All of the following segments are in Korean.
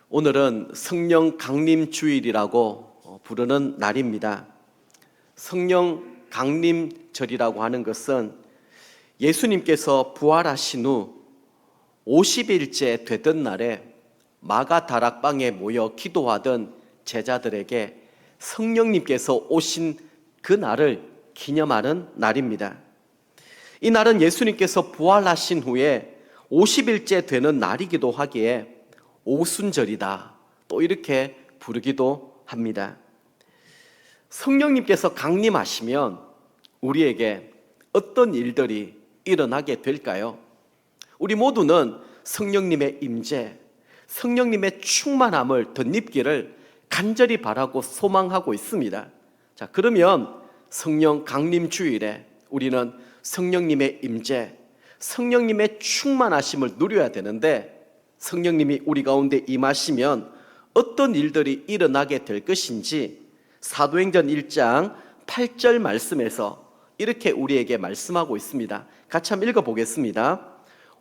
오늘은 성령 강림 주일이라고 부르는 날입니다. 성령 강림절이라고 하는 것은 예수님께서 부활하신 후 50일째 되던 날에 마가 다락방에 모여 기도하던 제자들에게 성령님께서 오신 그 날을 기념하는 날입니다. 이 날은 예수님께서 부활하신 후에 50일째 되는 날이기도 하기에 오순절이다, 또 이렇게 부르기도 합니다. 성령님께서 강림하시면 우리에게 어떤 일들이 일어나게 될까요? 우리 모두는 성령님의 임재, 성령님의 충만함을 덧입기를 간절히 바라고 소망하고 있습니다. 자, 그러면 성령 강림 주일에 우리는 성령님의 임재, 성령님의 충만하심을 누려야 되는데, 성령님이 우리 가운데 임하시면 어떤 일들이 일어나게 될 것인지 사도행전 1장 8절 말씀에서 이렇게 우리에게 말씀하고 있습니다. 같이 한번 읽어보겠습니다.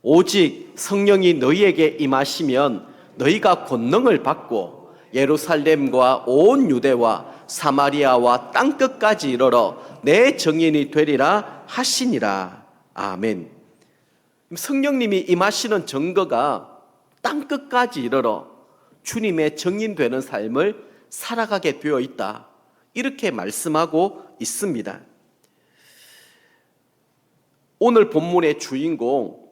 오직 성령이 너희에게 임하시면 너희가 권능을 받고 예루살렘과 온 유대와 사마리아와 땅끝까지 이르러 내 증인이 되리라 하시니라. 아멘. 성령님이 임하시는 증거가 땅끝까지 이르러 주님의 증인되는 삶을 살아가게 되어 있다, 이렇게 말씀하고 있습니다. 오늘 본문의 주인공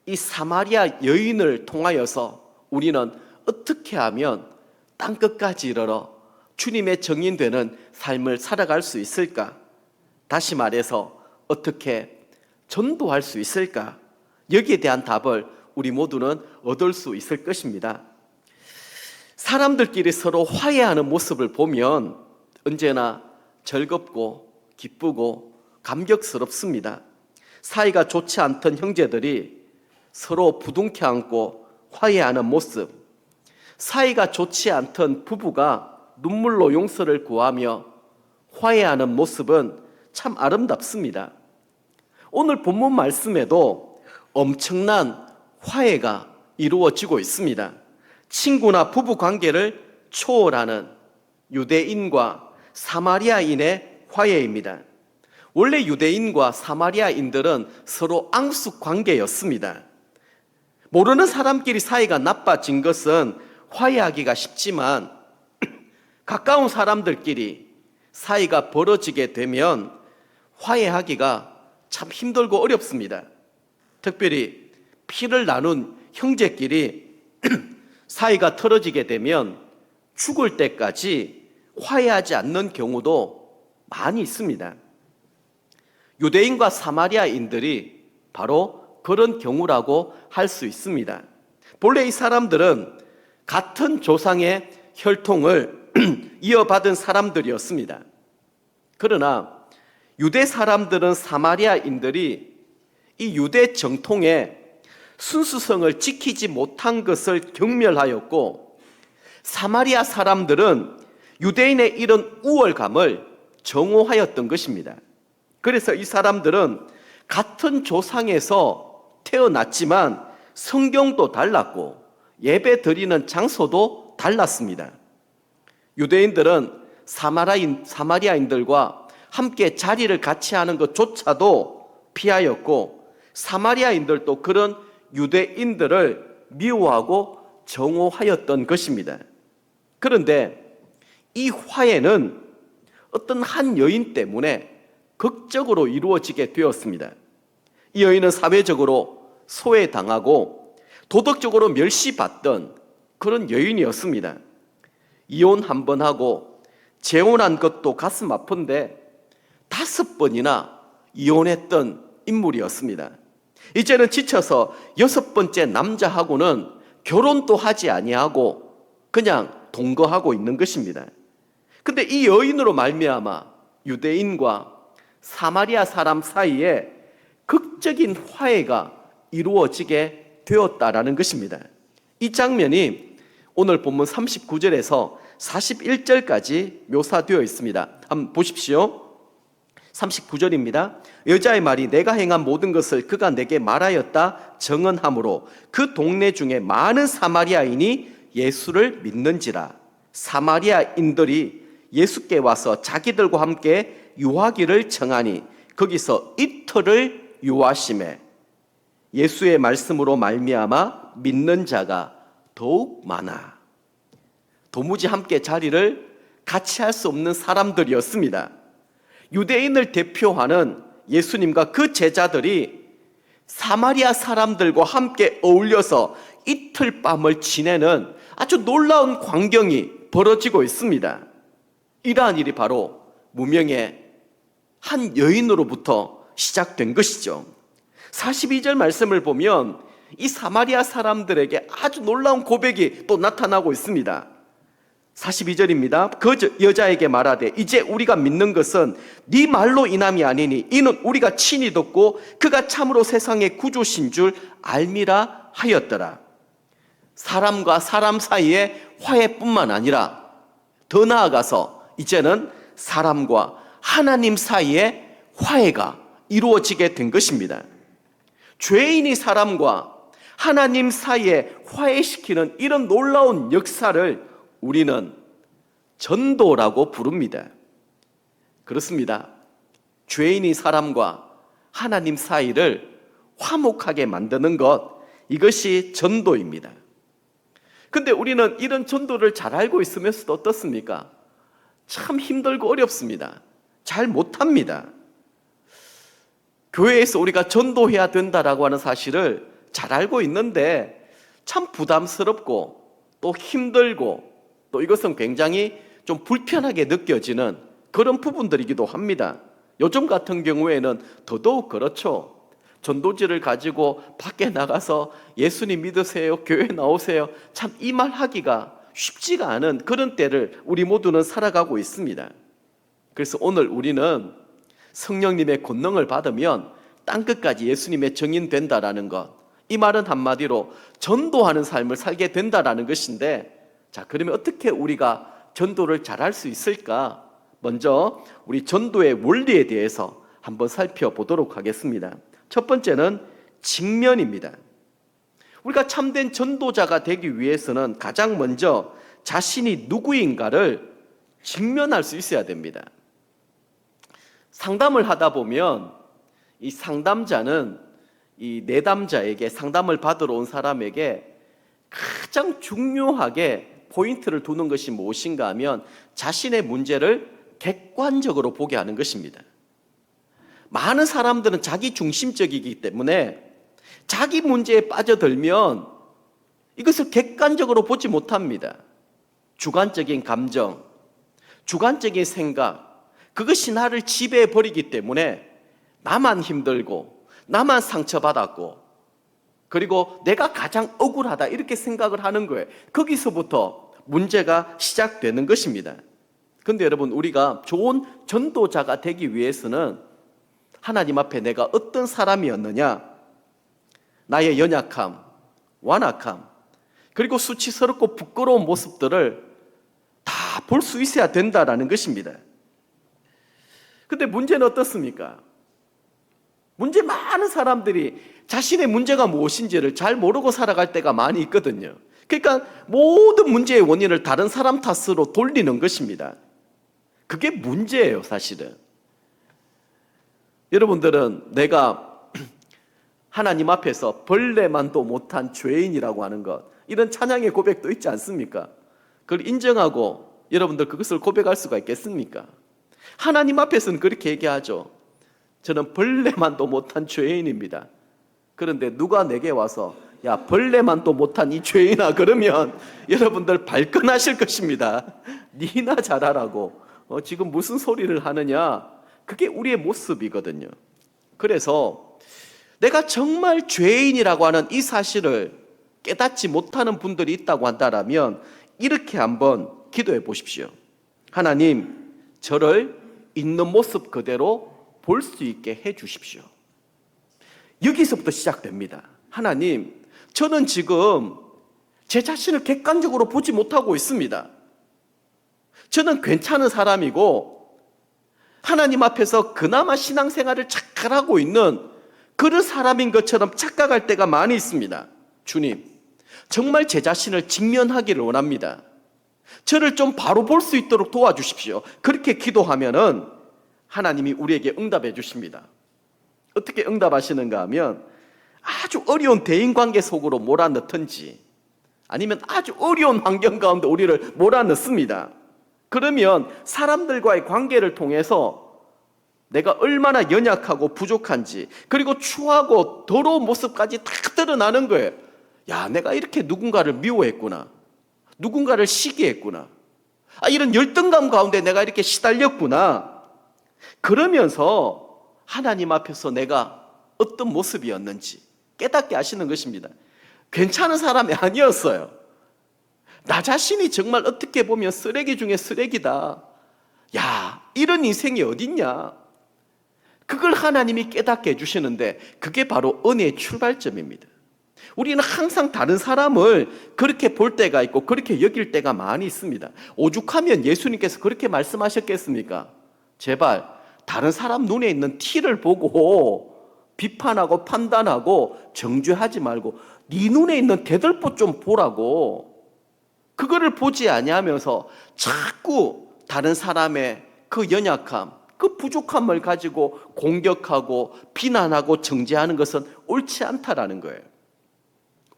이 사마리아 여인을 통하여서 우리는 어떻게 하면 땅끝까지 이르러 주님의 증인되는 삶을 살아갈 수 있을까? 다시 말해서 어떻게 전도할 수 있을까? 여기에 대한 답을 우리 모두는 얻을 수 있을 것입니다. 사람들끼리 서로 화해하는 모습을 보면 언제나 즐겁고 기쁘고 감격스럽습니다. 사이가 좋지 않던 형제들이 서로 부둥켜 안고 화해하는 모습, 사이가 좋지 않던 부부가 눈물로 용서를 구하며 화해하는 모습은 참 아름답습니다. 오늘 본문 말씀에도 엄청난 화해가 이루어지고 있습니다. 친구나 부부 관계를 초월하는 유대인과 사마리아인의 화해입니다. 원래 유대인과 사마리아인들은 서로 앙숙 관계였습니다. 모르는 사람끼리 사이가 나빠진 것은 화해하기가 쉽지만 가까운 사람들끼리 사이가 벌어지게 되면 화해하기가 참 힘들고 어렵습니다. 특별히 피를 나눈 형제끼리 사이가 틀어지게 되면 죽을 때까지 화해하지 않는 경우도 많이 있습니다. 유대인과 사마리아인들이 바로 그런 경우라고 할 수 있습니다. 본래 이 사람들은 같은 조상의 혈통을 이어받은 사람들이었습니다. 그러나 유대 사람들은 사마리아인들이 이 유대 정통에 순수성을 지키지 못한 것을 경멸하였고, 사마리아 사람들은 유대인의 이런 우월감을 정오하였던 것입니다. 그래서 이 사람들은 같은 조상에서 태어났지만 성경도 달랐고 예배 드리는 장소도 달랐습니다. 유대인들은 사마리아인들과 함께 자리를 같이 하는 것조차도 피하였고, 사마리아인들도 그런 유대인들을 미워하고 정오하였던 것입니다. 그런데 이 화해는 어떤 한 여인 때문에 극적으로 이루어지게 되었습니다. 이 여인은 사회적으로 소외당하고 도덕적으로 멸시받던 그런 여인이었습니다. 이혼 한 번 하고 재혼한 것도 가슴 아픈데 5번이나 이혼했던 인물이었습니다. 이제는 지쳐서 6번째 남자하고는 결혼도 하지 아니하고 그냥 동거하고 있는 것입니다. 근데 이 여인으로 말미암아 유대인과 사마리아 사람 사이에 극적인 화해가 이루어지게 되었다라는 것입니다. 이 장면이 오늘 본문 39절에서 41절까지 묘사되어 있습니다. 한번 보십시오. 39절입니다. 여자의 말이 내가 행한 모든 것을 그가 내게 말하였다 정언하므로 그 동네 중에 많은 사마리아인이 예수를 믿는지라. 사마리아인들이 예수께 와서 자기들과 함께 유하기를 청하니 거기서 이틀을 유하심에 예수의 말씀으로 말미암아 믿는 자가 더욱 많아. 도무지 함께 자리를 같이 할 수 없는 사람들이었습니다. 유대인을 대표하는 예수님과 그 제자들이 사마리아 사람들과 함께 어울려서 이틀 밤을 지내는 아주 놀라운 광경이 벌어지고 있습니다. 이러한 일이 바로 무명의 한 여인으로부터 시작된 것이죠. 42절 말씀을 보면 이 사마리아 사람들에게 아주 놀라운 고백이 또 나타나고 있습니다. 42절입니다. 그 여자에게 말하되 이제 우리가 믿는 것은 네 말로 인함이 아니니 이는 우리가 친히 듣고 그가 참으로 세상의 구주신 줄 알미라 하였더라. 사람과 사람 사이의 화해뿐만 아니라 더 나아가서 이제는 사람과 하나님 사이의 화해가 이루어지게 된 것입니다. 죄인이 사람과 하나님 사이에 화해시키는 이런 놀라운 역사를 우리는 전도라고 부릅니다. 그렇습니다. 죄인이 사람과 하나님 사이를 화목하게 만드는 것, 이것이 전도입니다. 근데 우리는 이런 전도를 잘 알고 있으면서도 어떻습니까? 참 힘들고 어렵습니다. 잘 못합니다. 교회에서 우리가 전도해야 된다라고 하는 사실을 잘 알고 있는데 참 부담스럽고 또 힘들고 또 이것은 굉장히 좀 불편하게 느껴지는 그런 부분들이기도 합니다. 요즘 같은 경우에는 더더욱 그렇죠. 전도지를 가지고 밖에 나가서 예수님 믿으세요, 교회 나오세요, 참 이 말 하기가 쉽지가 않은 그런 때를 우리 모두는 살아가고 있습니다. 그래서 오늘 우리는 성령님의 권능을 받으면 땅끝까지 예수님의 증인 된다라는 것, 이 말은 한마디로 전도하는 삶을 살게 된다라는 것인데, 자, 그러면 어떻게 우리가 전도를 잘할 수 있을까? 먼저 우리 전도의 원리에 대해서 한번 살펴보도록 하겠습니다. 첫 번째는 직면입니다. 우리가 참된 전도자가 되기 위해서는 가장 먼저 자신이 누구인가를 직면할 수 있어야 됩니다. 상담을 하다 보면 이 상담자는 이 내담자에게, 상담을 받으러 온 사람에게 가장 중요하게 포인트를 두는 것이 무엇인가 하면 자신의 문제를 객관적으로 보게 하는 것입니다. 많은 사람들은 자기 중심적이기 때문에 자기 문제에 빠져들면 이것을 객관적으로 보지 못합니다. 주관적인 감정, 주관적인 생각, 그것이 나를 지배해 버리기 때문에 나만 힘들고 나만 상처받았고 그리고 내가 가장 억울하다 이렇게 생각을 하는 거예요. 거기서부터 문제가 시작되는 것입니다. 그런데 여러분, 우리가 좋은 전도자가 되기 위해서는 하나님 앞에 내가 어떤 사람이었느냐, 나의 연약함, 완악함, 그리고 수치스럽고 부끄러운 모습들을 다 볼 수 있어야 된다라는 것입니다. 근데 문제는 어떻습니까? 문제 많은 사람들이 자신의 문제가 무엇인지를 잘 모르고 살아갈 때가 많이 있거든요. 그러니까 모든 문제의 원인을 다른 사람 탓으로 돌리는 것입니다. 그게 문제예요, 사실은. 여러분들은 내가 하나님 앞에서 벌레만도 못한 죄인이라고 하는 것, 이런 찬양의 고백도 있지 않습니까? 그걸 인정하고 여러분들 그것을 고백할 수가 있겠습니까? 하나님 앞에서는 그렇게 얘기하죠. 저는 벌레만도 못한 죄인입니다. 그런데 누가 내게 와서 야, 벌레만도 못한 이 죄인아 그러면 여러분들 발끈하실 것입니다. 니나 잘하라고 지금 무슨 소리를 하느냐, 그게 우리의 모습이거든요. 그래서 내가 정말 죄인이라고 하는 이 사실을 깨닫지 못하는 분들이 있다고 한다면 이렇게 한번 기도해 보십시오. 하나님, 저를 있는 모습 그대로 볼 수 있게 해 주십시오. 여기서부터 시작됩니다. 하나님, 저는 지금 제 자신을 객관적으로 보지 못하고 있습니다. 저는 괜찮은 사람이고 하나님 앞에서 그나마 신앙생활을 잘하고 있는 그런 사람인 것처럼 착각할 때가 많이 있습니다. 주님, 정말 제 자신을 직면하기를 원합니다. 저를 좀 바로 볼 수 있도록 도와주십시오. 그렇게 기도하면은 하나님이 우리에게 응답해 주십니다. 어떻게 응답하시는가 하면 아주 어려운 대인관계 속으로 몰아넣든지 아니면 아주 어려운 환경 가운데 우리를 몰아넣습니다. 그러면 사람들과의 관계를 통해서 내가 얼마나 연약하고 부족한지, 그리고 추하고 더러운 모습까지 다 드러나는 거예요. 야, 내가 이렇게 누군가를 미워했구나. 누군가를 시기했구나. 이런 열등감 가운데 내가 이렇게 시달렸구나. 그러면서 하나님 앞에서 내가 어떤 모습이었는지 깨닫게 하시는 것입니다. 괜찮은 사람이 아니었어요. 나 자신이 정말 어떻게 보면 쓰레기 중에 쓰레기다. 야, 이런 인생이 어딨냐. 그걸 하나님이 깨닫게 해주시는데 그게 바로 은혜의 출발점입니다. 우리는 항상 다른 사람을 그렇게 볼 때가 있고 그렇게 여길 때가 많이 있습니다. 오죽하면 예수님께서 그렇게 말씀하셨겠습니까? 제발 다른 사람 눈에 있는 티를 보고 비판하고 판단하고 정죄하지 말고 네 눈에 있는 대들보 좀 보라고. 그거를 보지 아니하면서 자꾸 다른 사람의 그 연약함, 그 부족함을 가지고 공격하고 비난하고 정죄하는 것은 옳지 않다라는 거예요.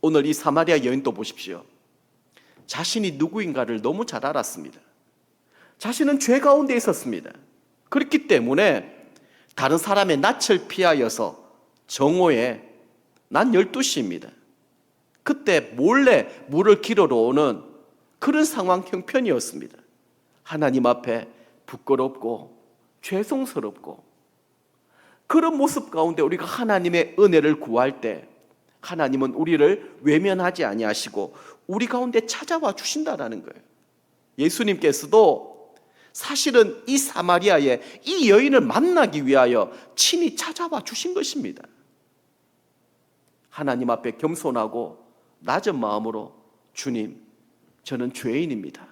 오늘 이 사마리아 여인도 보십시오. 자신이 누구인가를 너무 잘 알았습니다. 자신은 죄 가운데 있었습니다. 그렇기 때문에 다른 사람의 낯을 피하여서 정오에 난 12시입니다. 그때 몰래 물을 길어러 오는 그런 상황 형편이었습니다. 하나님 앞에 부끄럽고 죄송스럽고 그런 모습 가운데 우리가 하나님의 은혜를 구할 때 하나님은 우리를 외면하지 아니하시고 우리 가운데 찾아와 주신다라는 거예요. 예수님께서도 사실은 이 사마리아의 이 여인을 만나기 위하여 친히 찾아와 주신 것입니다. 하나님 앞에 겸손하고 낮은 마음으로 주님, 저는 죄인입니다.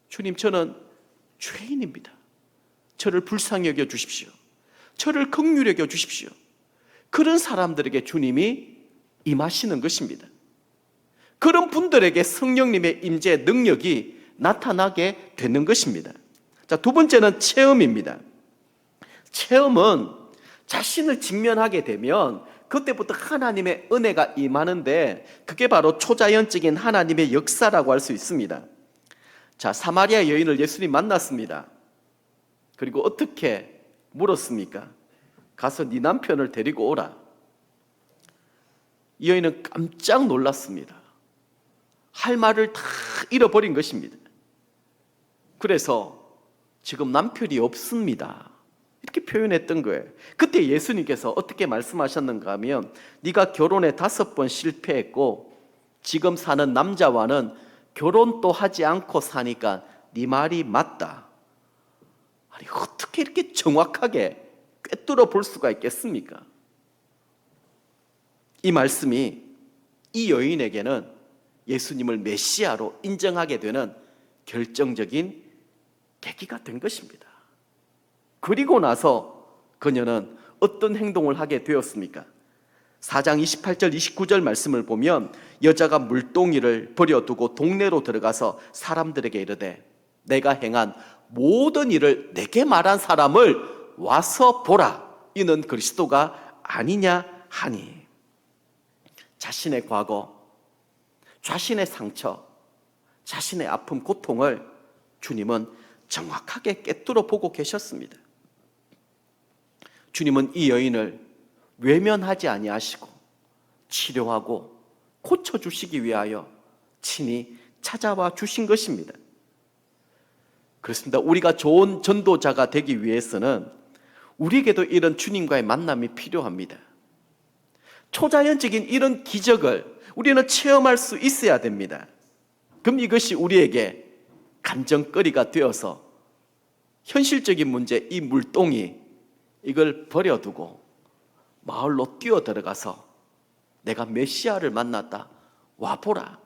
주님, 저는 죄인입니다. 저를 불쌍히 여겨 주십시오. 저를 긍휼히 여겨 주십시오. 그런 사람들에게 주님이 임하시는 것입니다. 그런 분들에게 성령님의 임재 능력이 나타나게 되는 것입니다. 자, 두 번째는 체험입니다. 체험은 자신을 직면하게 되면 그때부터 하나님의 은혜가 임하는데 그게 바로 초자연적인 하나님의 역사라고 할 수 있습니다. 자, 사마리아 여인을 예수님 만났습니다. 그리고 어떻게 물었습니까? 가서 네 남편을 데리고 오라. 이 여인은 깜짝 놀랐습니다. 할 말을 다 잃어버린 것입니다. 그래서 지금 남편이 없습니다. 이렇게 표현했던 거예요. 그때 예수님께서 어떻게 말씀하셨는가 하면 네가 결혼에 5번 실패했고 지금 사는 남자와는 결혼도 하지 않고 사니까 네 말이 맞다. 아니, 어떻게 이렇게 정확하게 꿰뚫어 볼 수가 있겠습니까? 이 말씀이 이 여인에게는 예수님을 메시아로 인정하게 되는 결정적인 계기가 된 것입니다. 그리고 나서 그녀는 어떤 행동을 하게 되었습니까? 4장 28절 29절 말씀을 보면 여자가 물동이를 버려두고 동네로 들어가서 사람들에게 이르되 내가 행한 모든 일을 내게 말한 사람을 와서 보라. 이는 그리스도가 아니냐 하니. 자신의 과거, 자신의 상처, 자신의 아픔, 고통을 주님은 정확하게 꿰뚫어 보고 계셨습니다. 주님은 이 여인을 외면하지 아니하시고 치료하고 고쳐주시기 위하여 친히 찾아와 주신 것입니다. 그렇습니다. 우리가 좋은 전도자가 되기 위해서는 우리에게도 이런 주님과의 만남이 필요합니다. 초자연적인 이런 기적을 우리는 체험할 수 있어야 됩니다. 그럼 이것이 우리에게 간증거리가 되어서 현실적인 문제, 이 물동이 이걸 버려두고 마을로 뛰어들어가서 내가 메시아를 만났다, 와보라,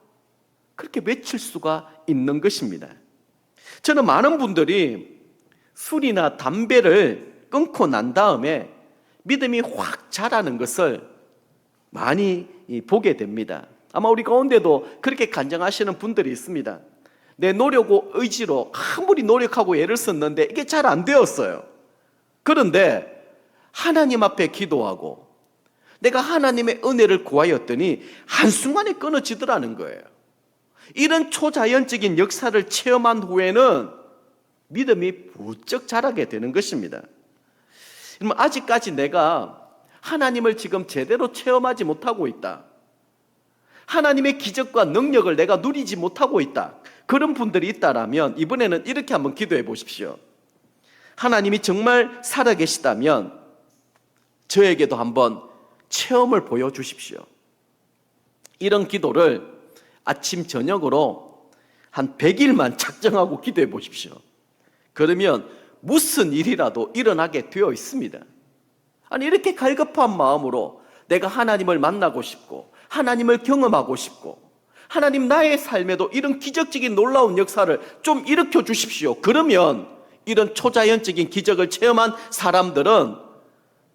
그렇게 외칠 수가 있는 것입니다. 저는 많은 분들이 술이나 담배를 끊고 난 다음에 믿음이 확 자라는 것을 많이 보게 됩니다. 아마 우리 가운데도 그렇게 간증하시는 분들이 있습니다. 내 노력과 의지로 아무리 노력하고 애를 썼는데 이게 잘 안 되었어요. 그런데 하나님 앞에 기도하고 내가 하나님의 은혜를 구하였더니 한순간에 끊어지더라는 거예요. 이런 초자연적인 역사를 체험한 후에는 믿음이 부쩍 자라게 되는 것입니다. 그러면 아직까지 내가 하나님을 지금 제대로 체험하지 못하고 있다, 하나님의 기적과 능력을 내가 누리지 못하고 있다, 그런 분들이 있다라면 이번에는 이렇게 한번 기도해 보십시오. 하나님이 정말 살아계시다면 저에게도 한번 체험을 보여주십시오. 이런 기도를 아침 저녁으로 한 100일만 작정하고 기도해 보십시오. 그러면 무슨 일이라도 일어나게 되어 있습니다. 아니, 이렇게 갈급한 마음으로 내가 하나님을 만나고 싶고 하나님을 경험하고 싶고 하나님 나의 삶에도 이런 기적적인 놀라운 역사를 좀 일으켜 주십시오. 그러면 이런 초자연적인 기적을 체험한 사람들은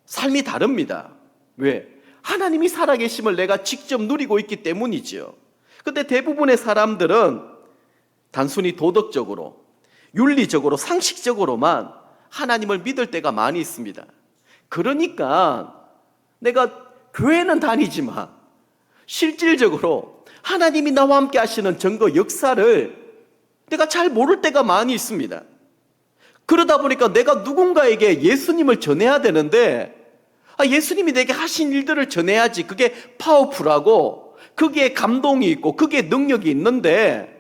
삶이 다릅니다. 왜? 하나님이 살아계심을 내가 직접 누리고 있기 때문이죠. 근데 대부분의 사람들은 단순히 도덕적으로, 윤리적으로, 상식적으로만 하나님을 믿을 때가 많이 있습니다. 그러니까 내가 교회는 다니지만 실질적으로 하나님이 나와 함께 하시는 증거 역사를 내가 잘 모를 때가 많이 있습니다. 그러다 보니까 내가 누군가에게 예수님을 전해야 되는데 예수님이 내게 하신 일들을 전해야지, 그게 파워풀하고 그게 감동이 있고 그게 능력이 있는데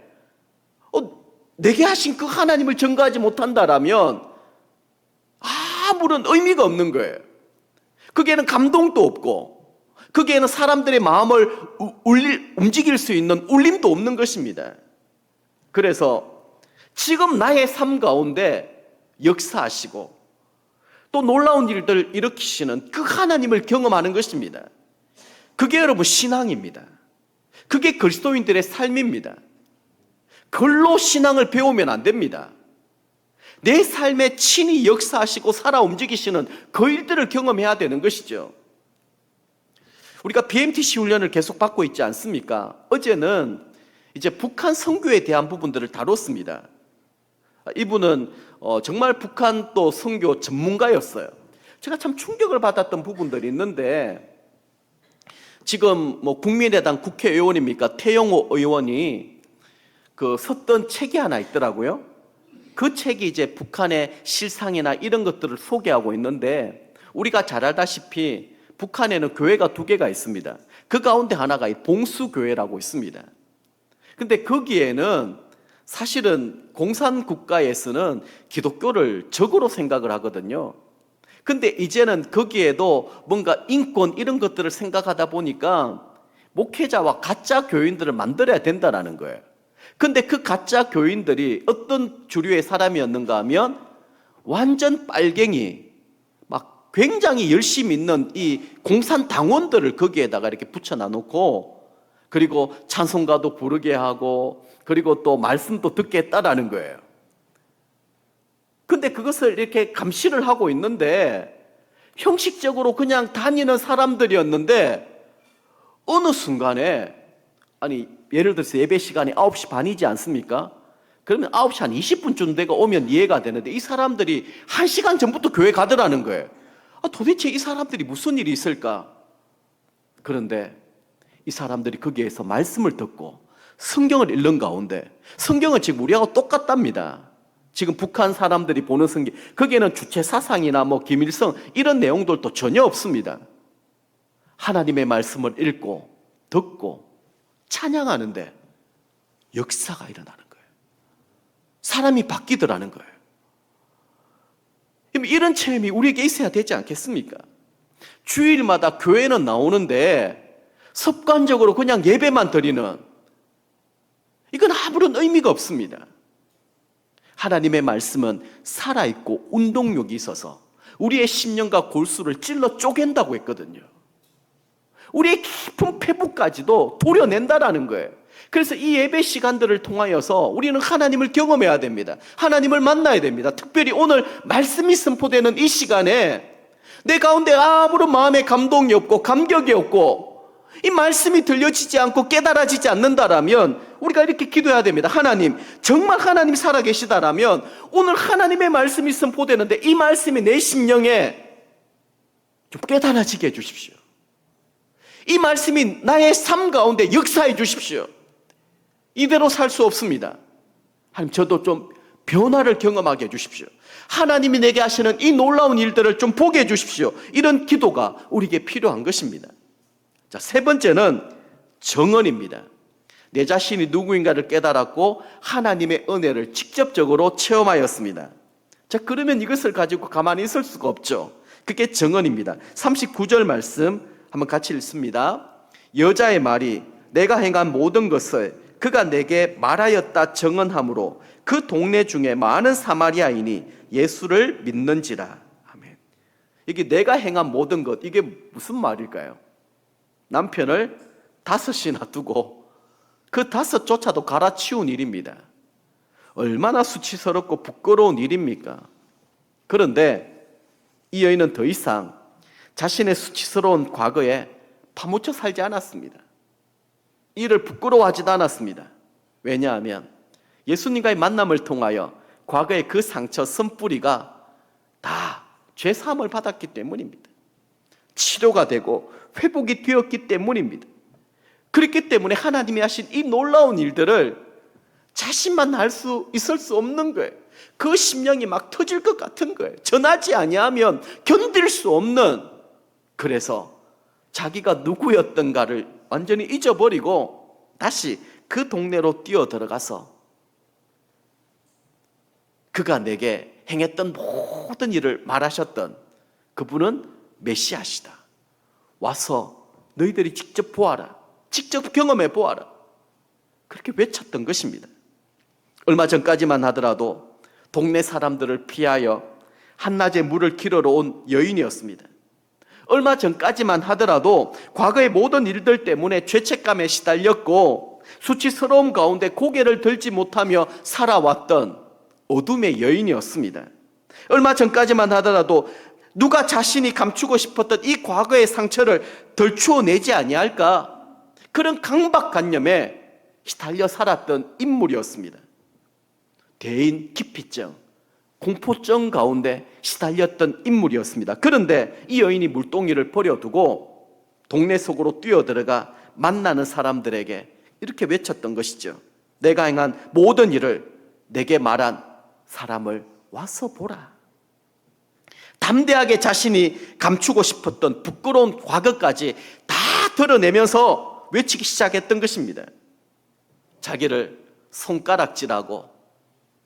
내게 하신 그 하나님을 증거하지 못한다라면 아무런 의미가 없는 거예요. 거기에는 감동도 없고 거기에는 사람들의 마음을 움직일 수 있는 울림도 없는 것입니다. 그래서 지금 나의 삶 가운데 역사하시고 또 놀라운 일들을 일으키시는 그 하나님을 경험하는 것입니다. 그게 여러분 신앙입니다. 그게 그리스도인들의 삶입니다. 글로 신앙을 배우면 안 됩니다. 내 삶에 친히 역사하시고 살아 움직이시는 그 일들을 경험해야 되는 것이죠. 우리가 BMTC 훈련을 계속 받고 있지 않습니까? 어제는 이제 북한 선교에 대한 부분들을 다뤘습니다. 이분은 정말 북한 또 선교 전문가였어요. 제가 참 충격을 받았던 부분들이 있는데, 지금 국민의당 국회의원입니까? 태영호 의원이 썼던 책이 하나 있더라고요. 그 책이 이제 북한의 실상이나 이런 것들을 소개하고 있는데, 우리가 잘 알다시피 북한에는 교회가 2개가 있습니다. 그 가운데 하나가 봉수교회라고 있습니다. 근데 거기에는 사실은 공산국가에서는 기독교를 적으로 생각을 하거든요. 근데 이제는 거기에도 뭔가 인권 이런 것들을 생각하다 보니까 목회자와 가짜 교인들을 만들어야 된다는 거예요. 근데 그 가짜 교인들이 어떤 주류의 사람이었는가 하면 완전 빨갱이, 막 굉장히 열심히 있는 이 공산당원들을 거기에다가 이렇게 붙여놔 놓고, 그리고 찬송가도 부르게 하고, 그리고 또 말씀도 듣게 했다라는 거예요. 근데 그것을 이렇게 감시를 하고 있는데 형식적으로 그냥 다니는 사람들이었는데 어느 순간에, 아니 예를 들어서 예배 시간이 9시 반이지 않습니까? 그러면 9시 한 20분쯤 되가 오면 이해가 되는데 이 사람들이 1시간 전부터 교회 가더라는 거예요. 도대체 이 사람들이 무슨 일이 있을까? 그런데 이 사람들이 거기에서 말씀을 듣고 성경을 읽는 가운데, 성경은 지금 우리하고 똑같답니다. 지금 북한 사람들이 보는 성경, 거기에는 주체 사상이나 김일성 이런 내용들도 전혀 없습니다. 하나님의 말씀을 읽고 듣고 찬양하는데 역사가 일어나는 거예요. 사람이 바뀌더라는 거예요. 이런 체험이 우리에게 있어야 되지 않겠습니까? 주일마다 교회는 나오는데 습관적으로 그냥 예배만 드리는, 이건 아무런 의미가 없습니다. 하나님의 말씀은 살아있고 운동력이 있어서 우리의 심령과 골수를 찔러 쪼갠다고 했거든요. 우리의 깊은 폐부까지도 도려낸다라는 거예요. 그래서 이 예배 시간들을 통하여서 우리는 하나님을 경험해야 됩니다. 하나님을 만나야 됩니다. 특별히 오늘 말씀이 선포되는 이 시간에 내 가운데 아무런 마음의 감동이 없고 감격이 없고 이 말씀이 들려지지 않고 깨달아지지 않는다라면 우리가 이렇게 기도해야 됩니다. 하나님, 정말 하나님 살아계시다라면 오늘 하나님의 말씀이 있으면 보되는데 이 말씀이 내 심령에 좀 깨달아지게 해주십시오. 이 말씀이 나의 삶 가운데 역사해 주십시오. 이대로 살 수 없습니다. 하나님, 저도 좀 변화를 경험하게 해주십시오. 하나님이 내게 하시는 이 놀라운 일들을 좀 보게 해주십시오. 이런 기도가 우리에게 필요한 것입니다. 자, 세 번째는 정언입니다. 내 자신이 누구인가를 깨달았고 하나님의 은혜를 직접적으로 체험하였습니다. 자, 그러면 이것을 가지고 가만히 있을 수가 없죠. 그게 정언입니다. 39절 말씀 한번 같이 읽습니다. 여자의 말이 내가 행한 모든 것을 그가 내게 말하였다 정언하므로 그 동네 중에 많은 사마리아인이 예수를 믿는지라. 아멘. 이게 내가 행한 모든 것, 이게 무슨 말일까요? 남편을 5이나 두고 그 5조차도 갈아치운 일입니다. 얼마나 수치스럽고 부끄러운 일입니까? 그런데 이 여인은 더 이상 자신의 수치스러운 과거에 파묻혀 살지 않았습니다. 이를 부끄러워하지도 않았습니다. 왜냐하면 예수님과의 만남을 통하여 과거의 그 상처 쓴뿌리가 다 죄사함을 받았기 때문입니다. 치료가 되고 회복이 되었기 때문입니다. 그렇기 때문에 하나님이 하신 이 놀라운 일들을 자신만 할 수 있을 수 없는 거예요. 그 심령이 막 터질 것 같은 거예요. 전하지 아니하면 견딜 수 없는. 그래서 자기가 누구였던가를 완전히 잊어버리고 다시 그 동네로 뛰어 들어가서 그가 내게 행했던 모든 일을 말하셨던 그분은 메시아시다. 와서 너희들이 직접 보아라. 직접 경험해 보아라. 그렇게 외쳤던 것입니다. 얼마 전까지만 하더라도 동네 사람들을 피하여 한낮에 물을 길어러 온 여인이었습니다. 얼마 전까지만 하더라도 과거의 모든 일들 때문에 죄책감에 시달렸고 수치스러움 가운데 고개를 들지 못하며 살아왔던 어둠의 여인이었습니다. 얼마 전까지만 하더라도 누가 자신이 감추고 싶었던 이 과거의 상처를 덜추어내지 아니할까, 그런 강박관념에 시달려 살았던 인물이었습니다. 대인 기피증, 공포증 가운데 시달렸던 인물이었습니다. 그런데 이 여인이 물동이를 버려두고 동네 속으로 뛰어들어가 만나는 사람들에게 이렇게 외쳤던 것이죠. 내가 행한 모든 일을 내게 말한 사람을 와서 보라. 담대하게 자신이 감추고 싶었던 부끄러운 과거까지 다 드러내면서 외치기 시작했던 것입니다. 자기를 손가락질하고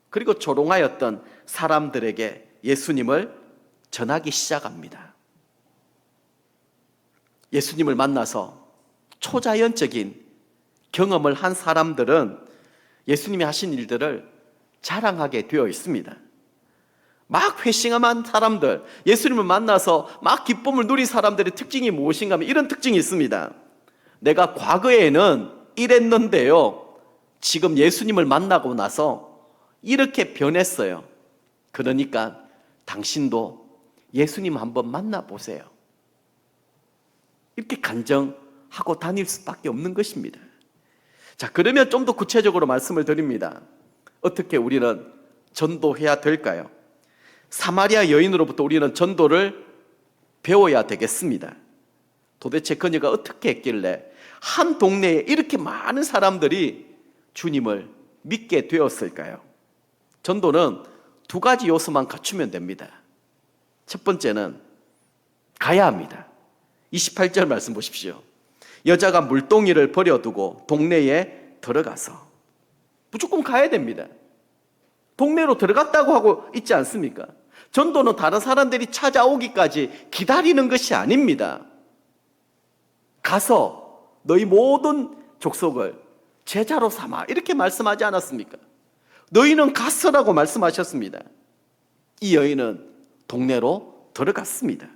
그리고 조롱하였던 사람들에게 예수님을 전하기 시작합니다. 예수님을 만나서 초자연적인 경험을 한 사람들은 예수님이 하신 일들을 자랑하게 되어 있습니다. 막 회심한 사람들, 예수님을 만나서 막 기쁨을 누린 사람들의 특징이 무엇인가 하면 이런 특징이 있습니다. 내가 과거에는 이랬는데요, 지금 예수님을 만나고 나서 이렇게 변했어요. 그러니까 당신도 예수님 한번 만나보세요. 이렇게 간증하고 다닐 수밖에 없는 것입니다. 자, 그러면 좀 더 구체적으로 말씀을 드립니다. 어떻게 우리는 전도해야 될까요? 사마리아 여인으로부터 우리는 전도를 배워야 되겠습니다. 도대체 그녀가 어떻게 했길래 한 동네에 이렇게 많은 사람들이 주님을 믿게 되었을까요? 전도는 2가지 요소만 갖추면 됩니다. 첫 번째는 가야 합니다. 28절 말씀 보십시오. 여자가 물동이를 버려두고 동네에 들어가서, 무조건 가야 됩니다. 동네로 들어갔다고 하고 있지 않습니까? 전도는 다른 사람들이 찾아오기까지 기다리는 것이 아닙니다. 가서 너희 모든 족속을 제자로 삼아, 이렇게 말씀하지 않았습니까? 너희는 가서라고 말씀하셨습니다. 이 여인은 동네로 들어갔습니다.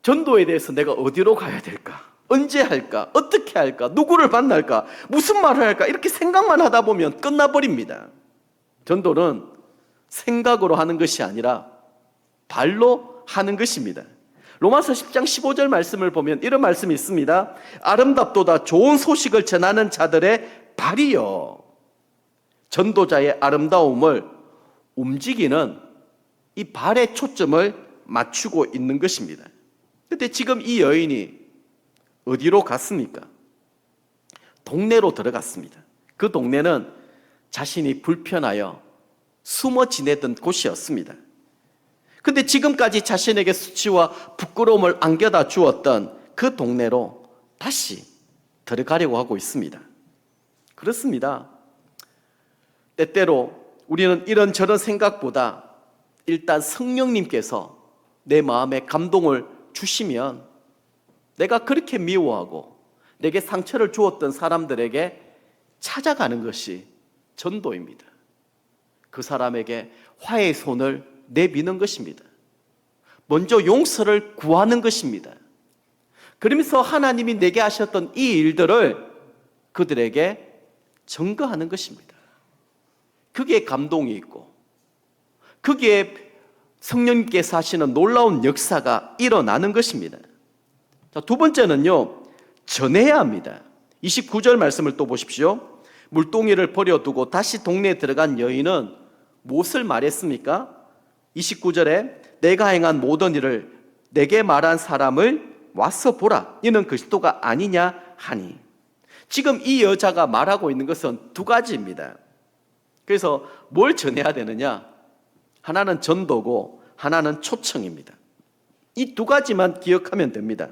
전도에 대해서 내가 어디로 가야 될까? 언제 할까? 어떻게 할까? 누구를 만날까? 무슨 말을 할까? 이렇게 생각만 하다 보면 끝나버립니다. 전도는 생각으로 하는 것이 아니라 발로 하는 것입니다. 로마서 10장 15절 말씀을 보면 이런 말씀이 있습니다. 아름답도다 좋은 소식을 전하는 자들의 발이여. 전도자의 아름다움을 움직이는 이 발에 초점을 맞추고 있는 것입니다. 그런데 지금 이 여인이 어디로 갔습니까? 동네로 들어갔습니다. 그 동네는 자신이 불편하여 숨어 지내던 곳이었습니다. 근데 지금까지 자신에게 수치와 부끄러움을 안겨다 주었던 그 동네로 다시 들어가려고 하고 있습니다. 그렇습니다. 때때로 우리는 이런저런 생각보다 일단 성령님께서 내 마음에 감동을 주시면 내가 그렇게 미워하고 내게 상처를 주었던 사람들에게 찾아가는 것이 전도입니다. 그 사람에게 화해의 손을 내미는 것입니다. 먼저 용서를 구하는 것입니다. 그러면서 하나님이 내게 하셨던 이 일들을 그들에게 증거하는 것입니다. 그게 감동이 있고 거기에 성령님께서 하시는 놀라운 역사가 일어나는 것입니다. 자, 두 번째는요, 전해야 합니다. 29절 말씀을 또 보십시오. 물동이를 버려두고 다시 동네에 들어간 여인은 무엇을 말했습니까? 29절에 내가 행한 모든 일을 내게 말한 사람을 와서 보라. 이는 그리스도가 아니냐 하니. 지금 이 여자가 말하고 있는 것은 두 가지입니다. 그래서 뭘 전해야 되느냐? 하나는 전도고 하나는 초청입니다. 이 두 가지만 기억하면 됩니다.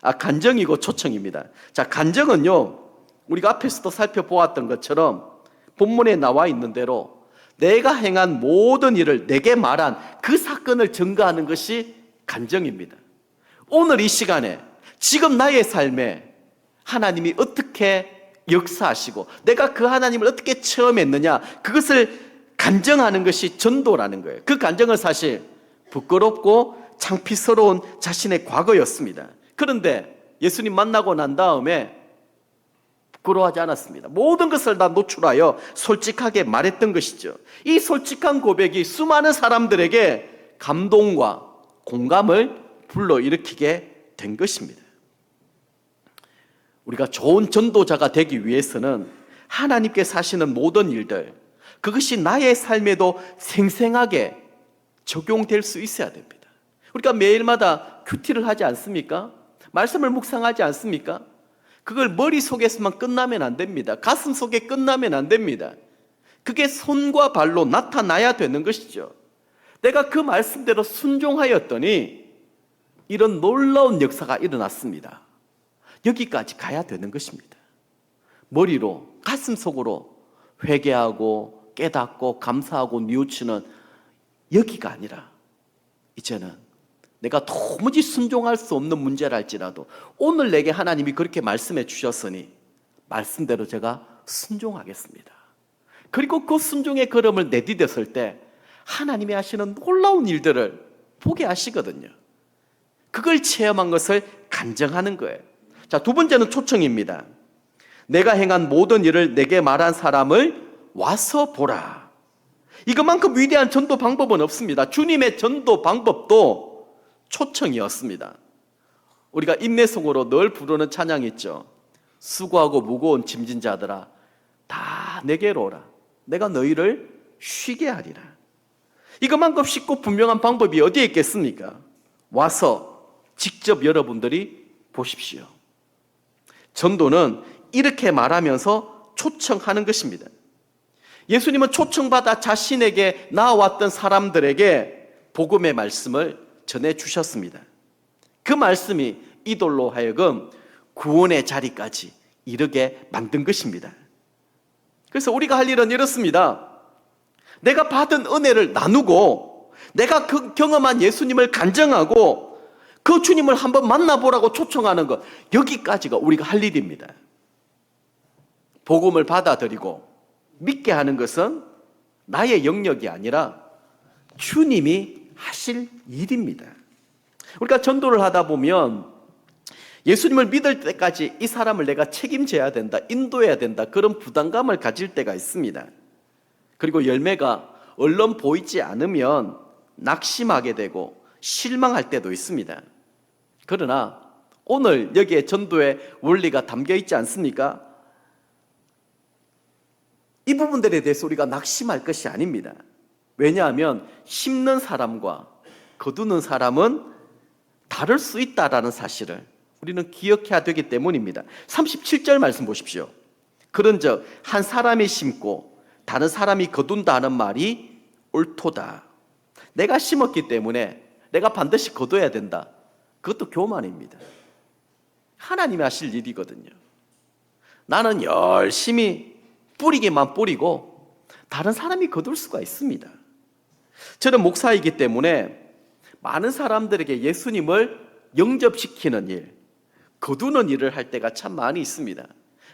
간정이고 초청입니다. 자, 간정은요, 우리가 앞에서도 살펴보았던 것처럼 본문에 나와 있는 대로 내가 행한 모든 일을 내게 말한 그 사건을 증거하는 것이 간정입니다. 오늘 이 시간에 지금 나의 삶에 하나님이 어떻게 역사하시고 내가 그 하나님을 어떻게 체험했느냐, 그것을 간증하는 것이 전도라는 거예요. 그 간증은 사실 부끄럽고 창피스러운 자신의 과거였습니다. 그런데 예수님 만나고 난 다음에 부끄러워하지 않았습니다. 모든 것을 다 노출하여 솔직하게 말했던 것이죠. 이 솔직한 고백이 수많은 사람들에게 감동과 공감을 불러일으키게 된 것입니다. 우리가 좋은 전도자가 되기 위해서는 하나님께서 하시는 모든 일들, 그것이 나의 삶에도 생생하게 적용될 수 있어야 됩니다. 우리가 매일마다 큐티를 하지 않습니까? 말씀을 묵상하지 않습니까? 그걸 머릿속에서만 끝나면 안 됩니다. 가슴 속에 끝나면 안 됩니다. 그게 손과 발로 나타나야 되는 것이죠. 내가 그 말씀대로 순종하였더니 이런 놀라운 역사가 일어났습니다. 여기까지 가야 되는 것입니다. 머리로, 가슴 속으로 회개하고 깨닫고 감사하고 뉘우치는 여기가 아니라 이제는 내가 도무지 순종할 수 없는 문제랄지라도 오늘 내게 하나님이 그렇게 말씀해 주셨으니 말씀대로 제가 순종하겠습니다. 그리고 그 순종의 걸음을 내디뎠을 때 하나님이 하시는 놀라운 일들을 보게 하시거든요. 그걸 체험한 것을 간증하는 거예요. 자, 두 번째는 초청입니다. 내가 행한 모든 일을 내게 말한 사람을 와서 보라. 이것만큼 위대한 전도 방법은 없습니다. 주님의 전도 방법도 초청이었습니다. 우리가 인내송으로 늘 부르는 찬양이 있죠. 수고하고 무거운 짐진 자들아 다 내게로 오라. 내가 너희를 쉬게 하리라. 이것만큼 쉽고 분명한 방법이 어디에 있겠습니까? 와서 직접 여러분들이 보십시오. 전도는 이렇게 말하면서 초청하는 것입니다. 예수님은 초청받아 자신에게 나아왔던 사람들에게 복음의 말씀을 전해주셨습니다. 그 말씀이 이들로 하여금 구원의 자리까지 이르게 만든 것입니다. 그래서 우리가 할 일은 이렇습니다. 내가 받은 은혜를 나누고 내가 그 경험한 예수님을 간증하고 그 주님을 한번 만나보라고 초청하는 것, 여기까지가 우리가 할 일입니다. 복음을 받아들이고 믿게 하는 것은 나의 영역이 아니라 주님이 하실 일입니다. 우리가 전도를 하다 보면 예수님을 믿을 때까지 이 사람을 내가 책임져야 된다, 인도해야 된다, 그런 부담감을 가질 때가 있습니다. 그리고 열매가 얼른 보이지 않으면 낙심하게 되고 실망할 때도 있습니다. 그러나 오늘 여기에 전도의 원리가 담겨 있지 않습니까? 이 부분들에 대해서 우리가 낙심할 것이 아닙니다. 왜냐하면 심는 사람과 거두는 사람은 다를 수 있다라는 사실을 우리는 기억해야 되기 때문입니다. 37절 말씀 보십시오. 그런즉 한 사람이 심고 다른 사람이 거둔다는 말이 옳도다. 내가 심었기 때문에 내가 반드시 거둬야 된다. 그것도 교만입니다. 하나님이 하실 일이거든요. 나는 열심히 뿌리기만 뿌리고 다른 사람이 거둘 수가 있습니다. 저는 목사이기 때문에 많은 사람들에게 예수님을 영접시키는 일, 거두는 일을 할 때가 참 많이 있습니다.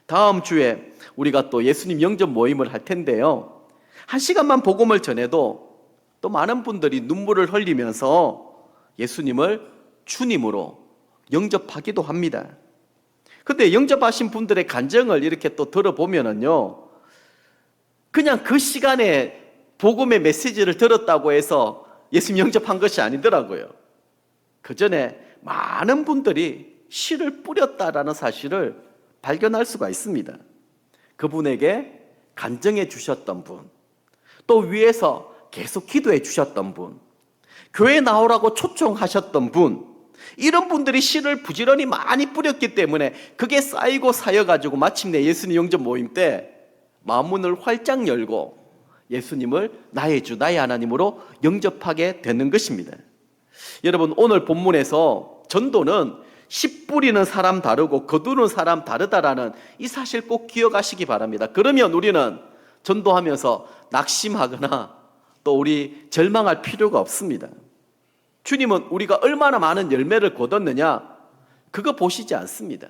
다음 주에 우리가 또 예수님 영접 모임을 할 텐데요, 1시간만 복음을 전해도 또 많은 분들이 눈물을 흘리면서 예수님을 주님으로 영접하기도 합니다. 근데 영접하신 분들의 간증을 이렇게 또 들어보면은요, 그냥 그 시간에 복음의 메시지를 들었다고 해서 예수님 영접한 것이 아니더라고요. 그 전에 많은 분들이 씨를 뿌렸다라는 사실을 발견할 수가 있습니다. 그분에게 간증해 주셨던 분, 또 위에서 계속 기도해 주셨던 분, 교회 나오라고 초청하셨던 분, 이런 분들이 씨를 부지런히 많이 뿌렸기 때문에 그게 쌓이고 쌓여가지고 마침내 예수님 영접 모임 때 마음문을 활짝 열고 예수님을 나의 주, 나의 하나님으로 영접하게 되는 것입니다. 여러분, 오늘 본문에서 전도는 씨 뿌리는 사람 다르고 거두는 사람 다르다라는 이 사실 꼭 기억하시기 바랍니다. 그러면 우리는 전도하면서 낙심하거나 또 우리 절망할 필요가 없습니다. 주님은 우리가 얼마나 많은 열매를 거뒀느냐, 그거 보시지 않습니다.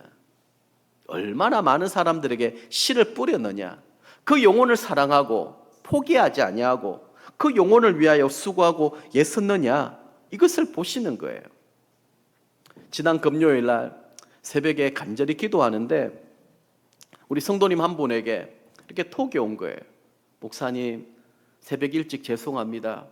얼마나 많은 사람들에게 씨를 뿌렸느냐, 그 영혼을 사랑하고 포기하지 아니하고 그 영혼을 위하여 수고하고 애썼느냐, 이것을 보시는 거예요. 지난 금요일 날 새벽에 간절히 기도하는데 우리 성도님 한 분에게 이렇게 톡이 온 거예요. 목사님, 새벽 일찍 죄송합니다.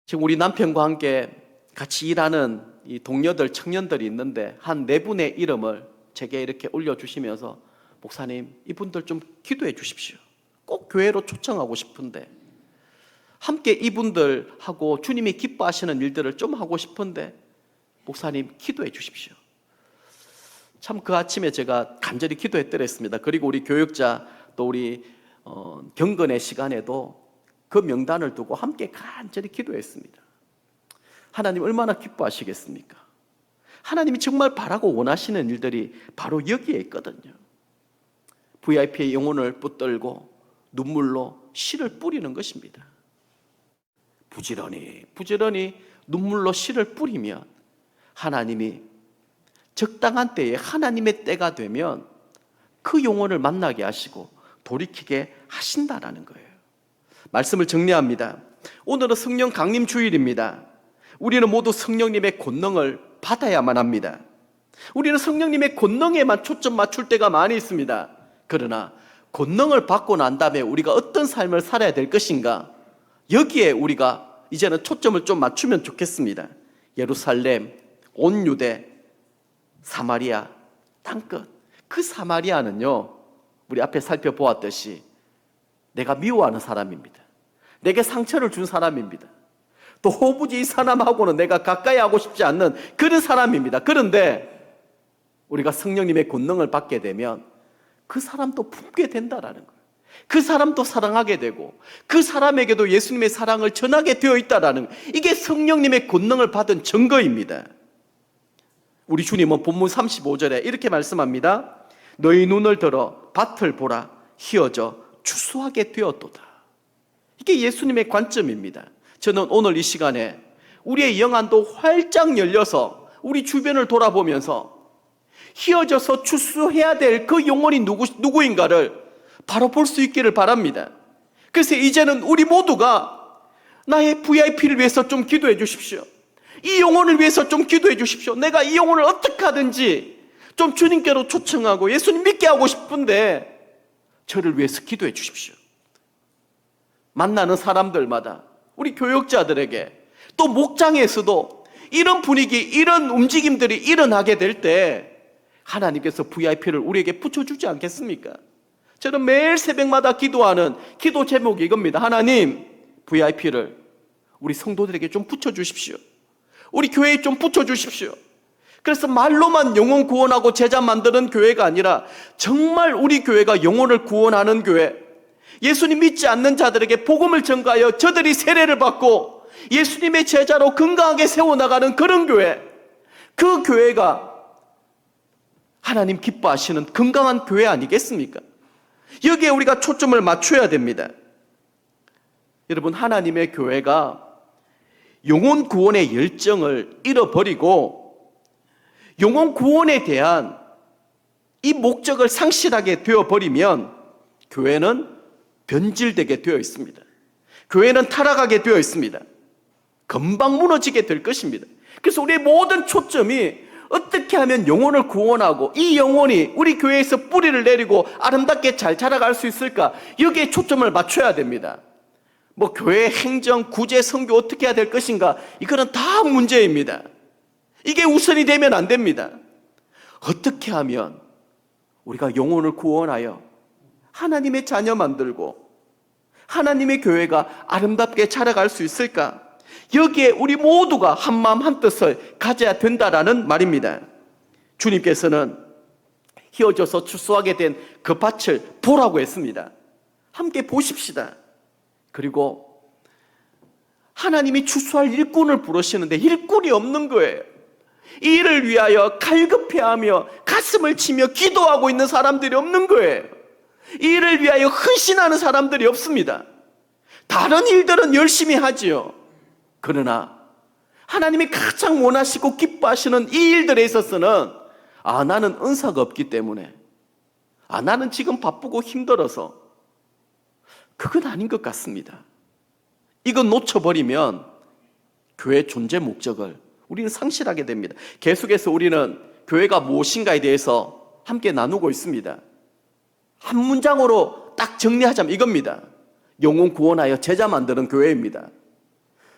지금 우리 남편과 함께 같이 일하는 이 동료들, 청년들이 있는데 한 4분의 이름을 제게 이렇게 올려주시면서 목사님, 이분들 좀 기도해 주십시오. 꼭 교회로 초청하고 싶은데, 함께 이분들하고 주님이 기뻐하시는 일들을 좀 하고 싶은데 목사님 기도해 주십시오. 참 그 아침에 제가 간절히 기도했더랬습니다. 그리고 우리 교육자 또 우리 경건의 시간에도 그 명단을 두고 함께 간절히 기도했습니다. 하나님 얼마나 기뻐하시겠습니까? 하나님이 정말 바라고 원하시는 일들이 바로 여기에 있거든요. VIP의 영혼을 붙들고 눈물로 씨를 뿌리는 것입니다. 부지런히 눈물로 씨를 뿌리면 하나님이 적당한 때에 하나님의 때가 되면 그 영혼을 만나게 하시고 돌이키게 하신다라는 거예요. 말씀을 정리합니다. 오늘은 성령 강림 주일입니다. 우리는 모두 성령님의 권능을 받아야만 합니다. 우리는 성령님의 권능에만 초점 맞출 때가 많이 있습니다. 그러나 권능을 받고 난 다음에 우리가 어떤 삶을 살아야 될 것인가, 여기에 우리가 이제는 초점을 좀 맞추면 좋겠습니다. 예루살렘, 온 유대, 사마리아, 땅끝. 그 사마리아는요, 우리 앞에 살펴보았듯이 내가 미워하는 사람입니다. 내게 상처를 준 사람입니다. 또 호부지 이 사람하고는 내가 가까이 하고 싶지 않는 그런 사람입니다. 그런데 우리가 성령님의 권능을 받게 되면 그 사람도 품게 된다라는 거예요. 그 사람도 사랑하게 되고 그 사람에게도 예수님의 사랑을 전하게 되어 있다라는, 이게 성령님의 권능을 받은 증거입니다. 우리 주님은 본문 35절에 이렇게 말씀합니다. 너희 눈을 들어 밭을 보라, 희어져 추수하게 되었도다. 이게 예수님의 관점입니다. 저는 오늘 이 시간에 우리의 영안도 활짝 열려서 우리 주변을 돌아보면서 희어져서 추수해야 될 그 영혼이 누구인가를 바로 볼 수 있기를 바랍니다. 그래서 이제는 우리 모두가 나의 VIP를 위해서 좀 기도해 주십시오. 이 영혼을 위해서 좀 기도해 주십시오. 내가 이 영혼을 어떻게 하든지 좀 주님께로 초청하고 예수님 믿게 하고 싶은데 저를 위해서 기도해 주십시오. 만나는 사람들마다, 우리 교역자들에게, 또 목장에서도 이런 분위기, 이런 움직임들이 일어나게 될 때 하나님께서 VIP를 우리에게 붙여주지 않겠습니까? 저는 매일 새벽마다 기도하는 기도 제목이 이겁니다. 하나님, VIP를 우리 성도들에게 좀 붙여주십시오. 우리 교회에 좀 붙여주십시오. 그래서 말로만 영혼 구원하고 제자 만드는 교회가 아니라 정말 우리 교회가 영혼을 구원하는 교회, 예수님 믿지 않는 자들에게 복음을 전가하여 저들이 세례를 받고 예수님의 제자로 건강하게 세워나가는 그런 교회, 그 교회가 하나님 기뻐하시는 건강한 교회 아니겠습니까? 여기에 우리가 초점을 맞춰야 됩니다. 여러분, 하나님의 교회가 영혼 구원의 열정을 잃어버리고 영혼 구원에 대한 이 목적을 상실하게 되어버리면 교회는 변질되게 되어 있습니다. 교회는 타락하게 되어 있습니다. 금방 무너지게 될 것입니다. 그래서 우리의 모든 초점이 어떻게 하면 영혼을 구원하고 이 영혼이 우리 교회에서 뿌리를 내리고 아름답게 잘 자라갈 수 있을까? 여기에 초점을 맞춰야 됩니다. 뭐 교회 행정, 구제, 선교 어떻게 해야 될 것인가? 이거는 다 문제입니다. 이게 우선이 되면 안 됩니다. 어떻게 하면 우리가 영혼을 구원하여 하나님의 자녀 만들고 하나님의 교회가 아름답게 자라갈 수 있을까? 여기에 우리 모두가 한마음 한뜻을 가져야 된다라는 말입니다. 주님께서는 휘어져서 추수하게 된 그 밭을 보라고 했습니다. 함께 보십시다. 그리고 하나님이 추수할 일꾼을 부르시는데 일꾼이 없는 거예요. 이 일을 위하여 갈급해하며 가슴을 치며 기도하고 있는 사람들이 없는 거예요. 이 일을 위하여 헌신하는 사람들이 없습니다. 다른 일들은 열심히 하지요. 그러나 하나님이 가장 원하시고 기뻐하시는 이 일들에 있어서는 나는 은사가 없기 때문에 나는 지금 바쁘고 힘들어서 그건 아닌 것 같습니다. 이건 놓쳐버리면 교회의 존재 목적을 우리는 상실하게 됩니다. 계속해서 우리는 교회가 무엇인가에 대해서 함께 나누고 있습니다. 한 문장으로 딱 정리하자면 이겁니다. 영혼 구원하여 제자 만드는 교회입니다.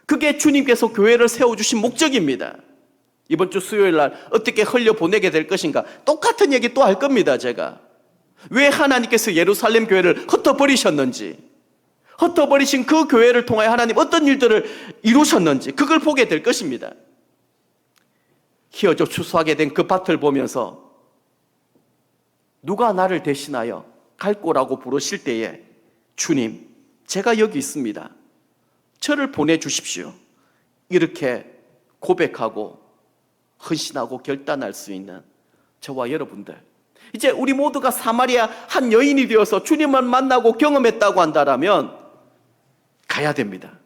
그게 주님께서 교회를 세워주신 목적입니다. 이번 주 수요일 날 어떻게 흘려보내게 될 것인가? 똑같은 얘기 또 할 겁니다. 제가 왜 하나님께서 예루살렘 교회를 흩어버리셨는지, 흩어버리신 그 교회를 통하여 하나님 어떤 일들을 이루셨는지 그걸 보게 될 것입니다. 휘어져 추수하게 된 그 밭을 보면서 누가 나를 대신하여 갈고라고 부르실 때에 주님, 제가 여기 있습니다. 저를 보내주십시오. 이렇게 고백하고 헌신하고 결단할 수 있는 저와 여러분들, 이제 우리 모두가 사마리아 한 여인이 되어서 주님을 만나고 경험했다고 한다면 가야 됩니다.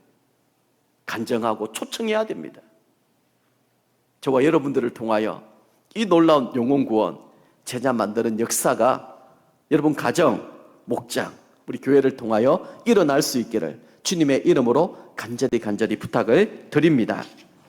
간증하고 초청해야 됩니다. 저와 여러분들을 통하여 이 놀라운 영혼 구원, 제자 만드는 역사가 여러분 가정, 목장, 우리 교회를 통하여 일어날 수 있기를 주님의 이름으로 간절히 부탁을 드립니다.